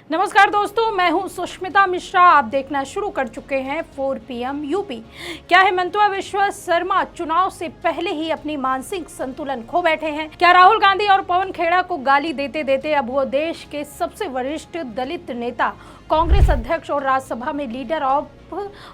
नमस्कार दोस्तों, मैं हूं सुष्मिता मिश्रा। आप देखना शुरू कर चुके हैं 4 PM यूपी। क्या हिमंता बिश्वा शर्मा चुनाव से पहले ही अपनी मानसिक संतुलन खो बैठे हैं? क्या राहुल गांधी और पवन खेड़ा को गाली देते देते अब वो देश के सबसे वरिष्ठ दलित नेता, कांग्रेस अध्यक्ष और राज्यसभा में लीडर ऑफ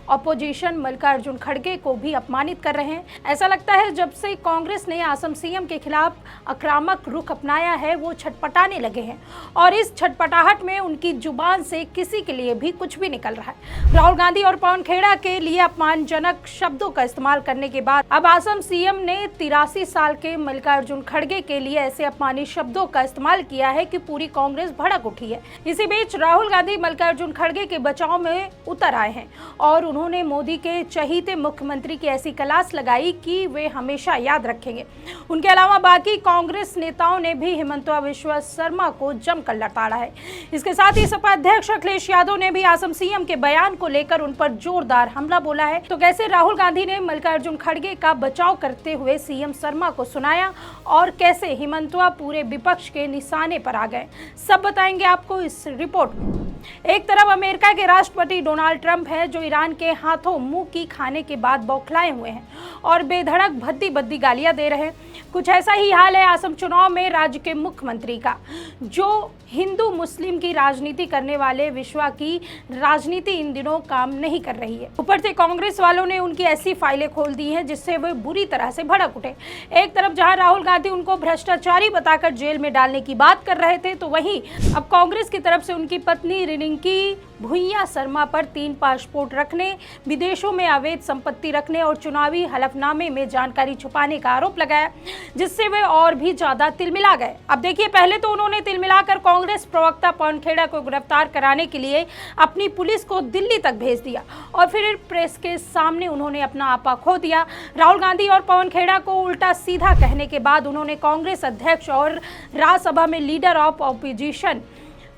अपोजिशन मल्लिकार्जुन खड़गे को भी अपमानित कर रहे हैं? ऐसा लगता है जब से कांग्रेस ने असम सीएम के खिलाफ आक्रामक रुख अपनाया है, वो छटपटाने लगे हैं और इस छटपटाहट में उनकी जुबान से किसी के लिए भी कुछ भी निकल रहा है। राहुल गांधी और पवन खेड़ा के लिए अपमानजनक शब्दों का इस्तेमाल करने के बाद अब असम सीएम ने 83 साल के मल्लिकार्जुन खड़गे के लिए ऐसे अपमानित शब्दों का इस्तेमाल किया है कि पूरी कांग्रेस भड़क उठी है। इसी बीच राहुल गांधी मल्लिकार्जुन खड़गे के बचाव में उतर आए हैं और उन्होंने मोदी के चहीते मुख्यमंत्री की ऐसी क्लास लगाई कि वे हमेशा याद रखेंगे। उनके अलावा बाकी कांग्रेस नेताओं ने भी हिमंता बिश्वा शर्मा को जमकर लताड़ा है। इसके साथ ही सपा अध्यक्ष अखिलेश यादव ने भी असम सीएम के बयान को लेकर उन पर जोरदार हमला बोला है। तो कैसे राहुल गांधी ने मल्लिकार्जुन खड़गे का बचाव करते हुए सीएम शर्मा को सुनाया और कैसे हिमंता पूरे विपक्ष के निशाने पर आ गए, सब बताएंगे आपको इस रिपोर्ट में। एक तरफ अमेरिका के राष्ट्रपति डोनाल्ड ट्रंप है, जो ईरान के हाथों मुंह की खाने के बाद बौखलाए हुए हैं और बेधड़क भद्दी भद्दी गालियां दे रहे हैं। कुछ ऐसा ही हाल है असम चुनाव में राज्य के मुख्यमंत्री का, जो हिंदू मुस्लिम की राजनीति करने वाले बिश्वा की राजनीति इन दिनों काम नहीं कर रही है। ऊपर से कांग्रेस वालों ने उनकी ऐसी फाइलें खोल दी हैं जिससे वे बुरी तरह से भड़क उठे। एक तरफ जहां राहुल गांधी उनको भ्रष्टाचारी बताकर जेल में डालने की बात कर रहे थे, तो वहीं अब कांग्रेस की तरफ से उनकी पत्नी रिंकी भुइयां शर्मा पर 3 पासपोर्ट रखने, विदेशों में अवैध संपत्ति रखने और चुनावी हलफनामे में जानकारी छुपाने का आरोप लगाया, जिससे वे और भी ज्यादा तिलमिला गए। अब देखिए, पहले तो उन्होंने तिलमिलाकर कांग्रेस प्रवक्ता पवन खेड़ा को गिरफ्तार कराने के लिए अपनी पुलिस को दिल्ली तक भेज दिया और फिर प्रेस के सामने उन्होंने अपना आपा खो दिया। राहुल गांधी और पवन खेड़ा को उल्टा सीधा कहने के बाद उन्होंने कांग्रेस अध्यक्ष और राज्यसभा में लीडर ऑफ अपोजिशन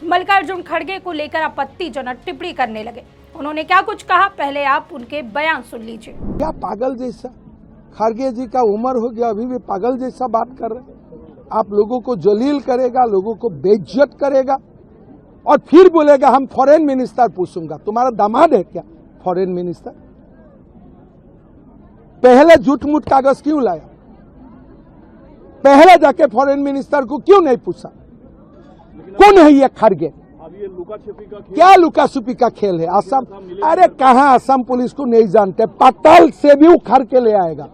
मल्लिकार्जुन खड़गे को लेकर आपत्तिजनक टिप्पणी करने लगे। उन्होंने क्या कुछ कहा, पहले आप उनके बयान सुन लीजिए। क्या पागल जैसा, खड़गे जी का उम्र हो गया, अभी भी पागल जैसा बात कर रहे हैं। आप लोगों को जलील करेगा, लोगों को बेइज्जत करेगा और फिर बोलेगा हम फॉरेन मिनिस्टर पूछूंगा। तुम्हारा दामाद है क्या फॉरेन मिनिस्टर? पहले झूठ मूठ कागज क्यों लाया? पहले जाके फॉरेन मिनिस्टर को क्यों नहीं पूछा? कौन है ये खड़गे? अब ये लुका छिपी का खेल, क्या लुका छुपी का खेल है? असम, अरे कहाँ असम पुलिस को नहीं जानते, पताल से भी उखड़ के ले आएगा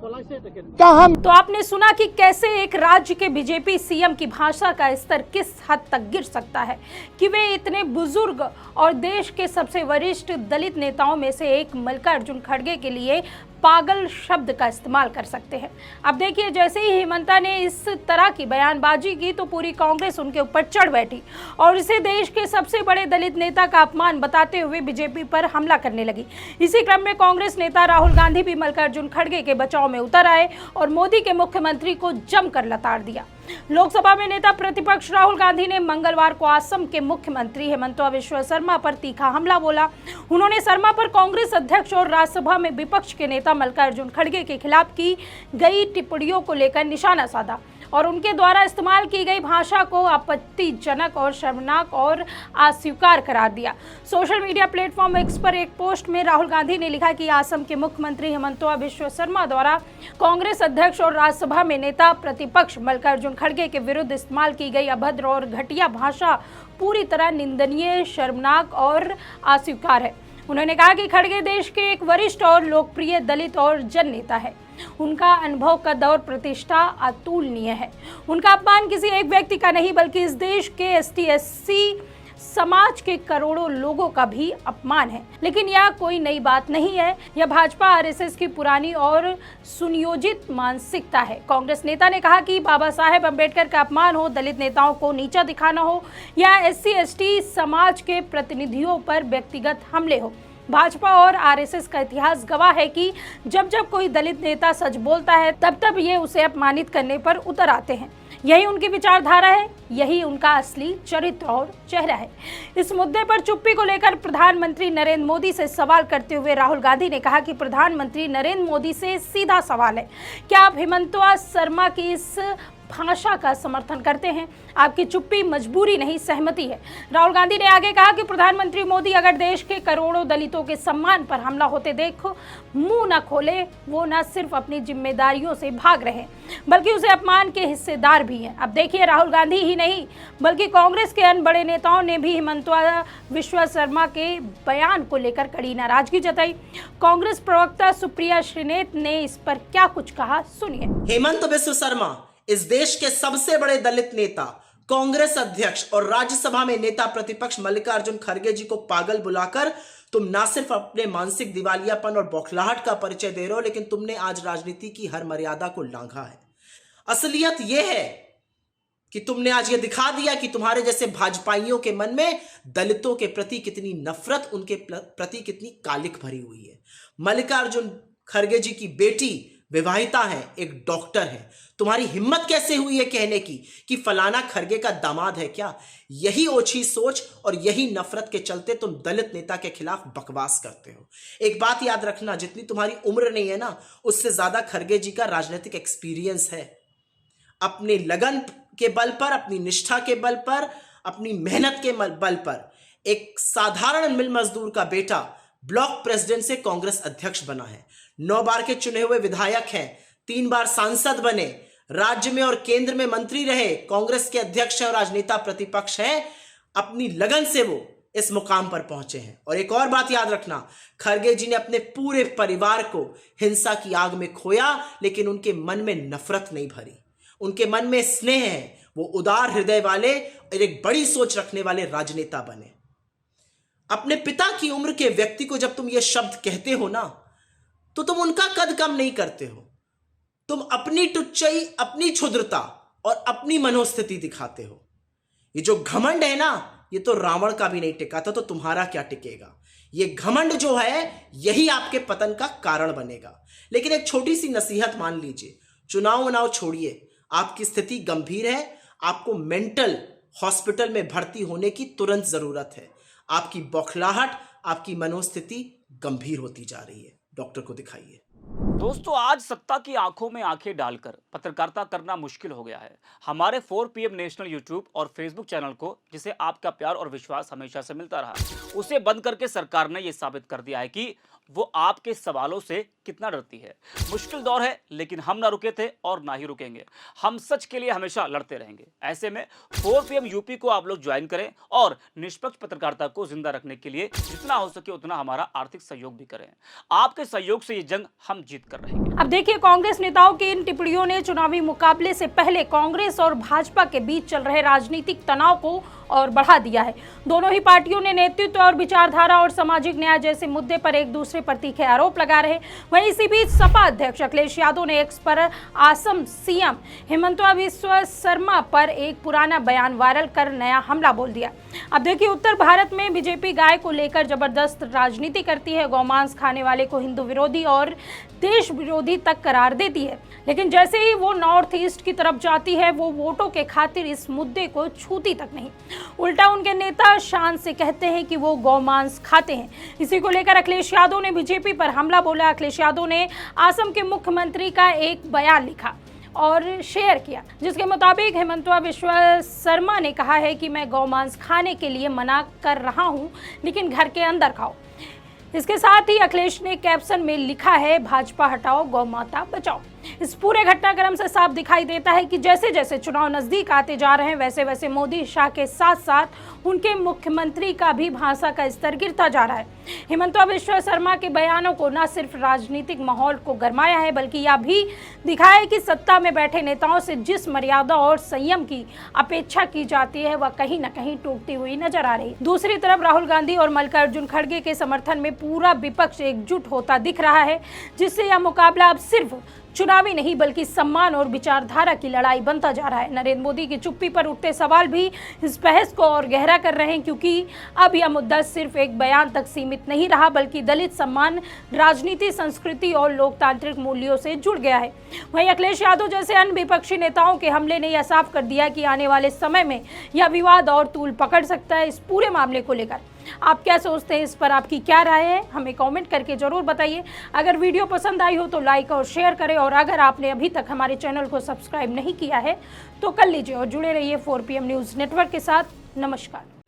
कहाँ। तो आपने सुना कि कैसे एक राज्य के बीजेपी सीएम की भाषा का स्तर किस हद तक गिर सकता है कि वे इतने बुजुर्ग और देश के सबसे वरिष्ठ दलित नेताओं में से एक मल्लिकार्जुन खड़गे के लिए पागल शब्द का इस्तेमाल कर सकते हैं। अब देखिए, जैसे ही हिमंता ने इस तरह की बयानबाजी की तो पूरी कांग्रेस उनके ऊपर चढ़ बैठी और इसे देश के सबसे बड़े दलित नेता का अपमान बताते हुए बीजेपी पर हमला करने लगी। इसी क्रम में कांग्रेस नेता राहुल गांधी भी मल्लिकार्जुन खड़गे के बचाव में उतर आए और मोदी के मुख्यमंत्री को जमकर लताड़ दिया। लोकसभा में नेता प्रतिपक्ष राहुल गांधी ने मंगलवार को असम के मुख्यमंत्री हिमंता बिश्वा शर्मा पर तीखा हमला बोला। उन्होंने शर्मा पर कांग्रेस अध्यक्ष और राज्यसभा में विपक्ष के नेता मल्लिकार्जुन खड़गे के खिलाफ की गई टिप्पणियों को लेकर निशाना साधा और उनके द्वारा इस्तेमाल की गई भाषा को आपत्तिजनक और शर्मनाक और अस्वीकार करार दिया। सोशल मीडिया प्लेटफॉर्म एक्स पर एक पोस्ट में राहुल गांधी ने लिखा कि असम के मुख्यमंत्री हिमंता बिश्वा शर्मा द्वारा कांग्रेस अध्यक्ष और राज्यसभा में नेता प्रतिपक्ष मल्लिकार्जुन खड़गे के विरुद्ध इस्तेमाल की गई अभद्र और घटिया भाषा पूरी तरह निंदनीय, शर्मनाक और अस्वीकार है। उन्होंने कहा कि खड़गे देश के एक वरिष्ठ और लोकप्रिय दलित और जन नेता है। उनका अनुभव का दौर प्रतिष्ठा अतुलनीय है। उनका अपमान किसी एक व्यक्ति का नहीं, बल्कि इस देश के ST/SC समाज के करोड़ों लोगों का भी अपमान है। लेकिन यह कोई नई बात नहीं है, यह भाजपा RSS की पुरानी और सुनियोजित मानसिकता है। कांग्रेस नेता ने कहा कि बाबा साहेब अम्बेडकर का अपमान हो, दलित नेताओं को नीचा दिखाना हो या SC/ST समाज के प्रतिनिधियों पर व्यक्तिगत हमले हो, भाजपा और RSS का इतिहास गवाह है कि जब जब कोई दलित नेता सच बोलता है तब तब ये उसे अपमानित करने पर उतर आते हैं। यही उनकी विचारधारा है, यही उनका असली चरित्र और चेहरा है। इस मुद्दे पर चुप्पी को लेकर प्रधानमंत्री नरेंद्र मोदी से सवाल करते हुए राहुल गांधी ने कहा कि प्रधानमंत्री नरेंद्र मोदी से सीधा सवाल है, क्या आप हिमंता शर्मा की इस भाषा का समर्थन करते हैं। आपकी चुप्पी मजबूरी नहीं, सहमति है। राहुल गांधी ने आगे कहा कि प्रधानमंत्री मोदी अगर देश के करोड़ों दलितों के सम्मान पर हमला होते देखो मुंह न खोले, वो न सिर्फ अपनी जिम्मेदारियों से भाग रहे बल्कि उसे अपमान के हिस्सेदार भी हैं। अब देखिए, राहुल गांधी ही नहीं बल्कि कांग्रेस के अन्य बड़े नेताओं ने भी हिमंतवा विश्व शर्मा के बयान को लेकर कड़ी नाराजगी जताई। कांग्रेस प्रवक्ता सुप्रिया श्रीनेत ने इस पर क्या कुछ कहा, सुनिए। हेमंत बिस्व शर्मा इस देश के सबसे बड़े दलित नेता, कांग्रेस अध्यक्ष और राज्यसभा में नेता प्रतिपक्ष मल्लिकार्जुन खड़गे जी को पागल बुलाकर तुम ना सिर्फ अपने मानसिक दिवालियापन और बौखलाहट का परिचय दे रहे हो, लेकिन तुमने आज राजनीति की हर मर्यादा को लांघा है। असलियत यह है कि तुमने आज यह दिखा दिया कि तुम्हारे जैसे भाजपाइयों के मन में दलितों के प्रति कितनी नफरत, उनके प्रति कितनी कालिख भरी हुई है। मल्लिकार्जुन खड़गे जी की बेटी विवाहिता है, एक डॉक्टर है। तुम्हारी हिम्मत कैसे हुई है कहने की कि फलाना खड़गे का दामाद है क्या? यही ओछी सोच और यही नफरत के चलते तुम दलित नेता के खिलाफ बकवास करते हो। एक बात याद रखना, जितनी तुम्हारी उम्र नहीं है ना, उससे ज्यादा खड़गे जी का राजनीतिक एक्सपीरियंस है। अपने लगन के बल पर, अपनी निष्ठा के बल पर, अपनी मेहनत के बल पर एक साधारण मिल मजदूर का बेटा ब्लॉक प्रेसिडेंट से कांग्रेस अध्यक्ष बना है। 9 बार के चुने हुए विधायक हैं, 3 बार सांसद बने, राज्य में और केंद्र में मंत्री रहे, कांग्रेस के अध्यक्ष हैं और राजनेता प्रतिपक्ष हैं। अपनी लगन से वो इस मुकाम पर पहुंचे हैं। और एक और बात याद रखना, खड़गे जी ने अपने पूरे परिवार को हिंसा की आग में खोया, लेकिन उनके मन में नफरत नहीं भरी, उनके मन में स्नेह है। वो उदार हृदय वाले और एक बड़ी सोच रखने वाले राजनेता बने। अपने पिता की उम्र के व्यक्ति को जब तुम ये शब्द कहते हो ना, तो तुम उनका कद कम नहीं करते हो। तुम अपनी टुच्चाई, अपनी क्षुद्रता और अपनी मनोस्थिति दिखाते हो। ये जो घमंड है ना, ये तो रावण का भी नहीं टिका था, तो तुम्हारा क्या टिकेगा? ये घमंड जो है, यही आपके पतन का कारण बनेगा। लेकिन एक छोटी सी नसीहत मान लीजिए, चुनाव छोड़िए, आपकी स्थिति गंभीर है, आपको मेंटल हॉस्पिटल में भर्ती होने की तुरंत जरूरत है। आपकी बौखलाहट, आपकी मनोस्थिति गंभीर होती जा रही है। डॉक्टर को दिखाइए। दोस्तों, आज सत्ता की आंखों में आंखें डालकर पत्रकारिता करना मुश्किल हो गया है। हमारे 4 PM नेशनल यूट्यूब और फेसबुक चैनल को, जिसे आपका प्यार और विश्वास हमेशा से मिलता रहा, उसे बंद करके सरकार ने यह साबित कर दिया है कि वो आपके सवालों से कितना डरती है। मुश्किल दौर है, लेकिन हम ना रुके थे और ना ही रुकेंगे। हम सच के लिए हमेशा लड़ते रहेंगे। ऐसे में 4 PM यूपी को आप लोग ज्वाइन करें और निष्पक्ष पत्रकारिता को जिंदा रखने के लिए जितना हो सके उतना हमारा आर्थिक सहयोग भी करें। आपके सहयोग से ये जंग हम जीत कर रहेंगे। अब देखिए, कांग्रेस नेताओं की इन टिप्पणियों ने चुनावी मुकाबले से पहले कांग्रेस और भाजपा के बीच चल रहे राजनीतिक तनाव को और बढ़ा दिया है। दोनों ही पार्टियों ने नेतृत्व और विचारधारा और सामाजिक न्याय जैसे मुद्दे पर एक दूसरे पर तीखे आरोप लगा रहे। वहीं इसी बीच सपा अध्यक्ष अखिलेश यादव ने एक्स पर असम सीएम हिमंतवा विश्व शर्मा पर एक पुराना बयान वायरल कर नया हमला बोल दिया। अब देखिए, उत्तर भारत में बीजेपी गाय को लेकर जबरदस्त राजनीति करती है। गौमांस खाने वाले को हिंदू विरोधी और देश विरोधी तक करार देती है, लेकिन जैसे ही वो नॉर्थ ईस्ट की तरफ जाती है, वो वोटों के खातिर इस मुद्दे को छूती तक नहीं। उल्टा उनके नेता शान से कहते हैं कि वो गौमांस खाते हैं। इसी को लेकर अखिलेश यादव ने बीजेपी पर हमला बोला। अखिलेश यादव ने असम के मुख्यमंत्री का एक बयान लिखा और शेयर किया, जिसके मुताबिक हिमंतवा विश्व शर्मा ने कहा है कि मैं गौमांस खाने के लिए मना कर रहा हूं, लेकिन घर के अंदर खाओ। इसके साथ ही अखिलेश ने कैप्शन में लिखा है, भाजपा हटाओ, गौ माता बचाओ। इस पूरे घटनाक्रम से साफ दिखाई देता है कि जैसे जैसे चुनाव नजदीक आते जा रहे हैं, वैसे वैसे मोदी शाह के साथ साथ उनके मुख्यमंत्री का भी भाषा का स्तर गिरता जा रहा है। हिमंतवा विश्व शर्मा के बयानों को न सिर्फ राजनीतिक माहौल को गरमाया है, बल्कि यह भी दिखाया है कि सत्ता में बैठे नेताओं से जिस मर्यादा और संयम की अपेक्षा की जाती है, वह कहीं न कहीं टूटती हुई नजर आ रही। दूसरी तरफ राहुल गांधी और मल्लिकार्जुन खड़गे के समर्थन में पूरा विपक्ष एकजुट होता दिख रहा है, जिससे यह मुकाबला अब सिर्फ चुनावी नहीं बल्कि सम्मान और विचारधारा की लड़ाई बनता जा रहा है। नरेंद्र मोदी की चुप्पी पर उठते सवाल भी इस बहस को और गहरा कर रहे हैं, क्योंकि अब यह मुद्दा सिर्फ एक बयान तक सीमित नहीं रहा, बल्कि दलित सम्मान, राजनीति, संस्कृति और लोकतांत्रिक मूल्यों से जुड़ गया है। वहीं अखिलेश यादव जैसे अन्य विपक्षी नेताओं के हमले ने यह साफ कर दिया कि आने वाले समय में यह विवाद और तूल पकड़ सकता है। इस पूरे मामले को लेकर आप क्या सोचते हैं, इस पर आपकी क्या राय है, हमें कमेंट करके ज़रूर बताइए। अगर वीडियो पसंद आई हो तो लाइक और शेयर करें, और अगर आपने अभी तक हमारे चैनल को सब्सक्राइब नहीं किया है तो कर लीजिए और जुड़े रहिए 4PM न्यूज़ नेटवर्क के साथ। नमस्कार।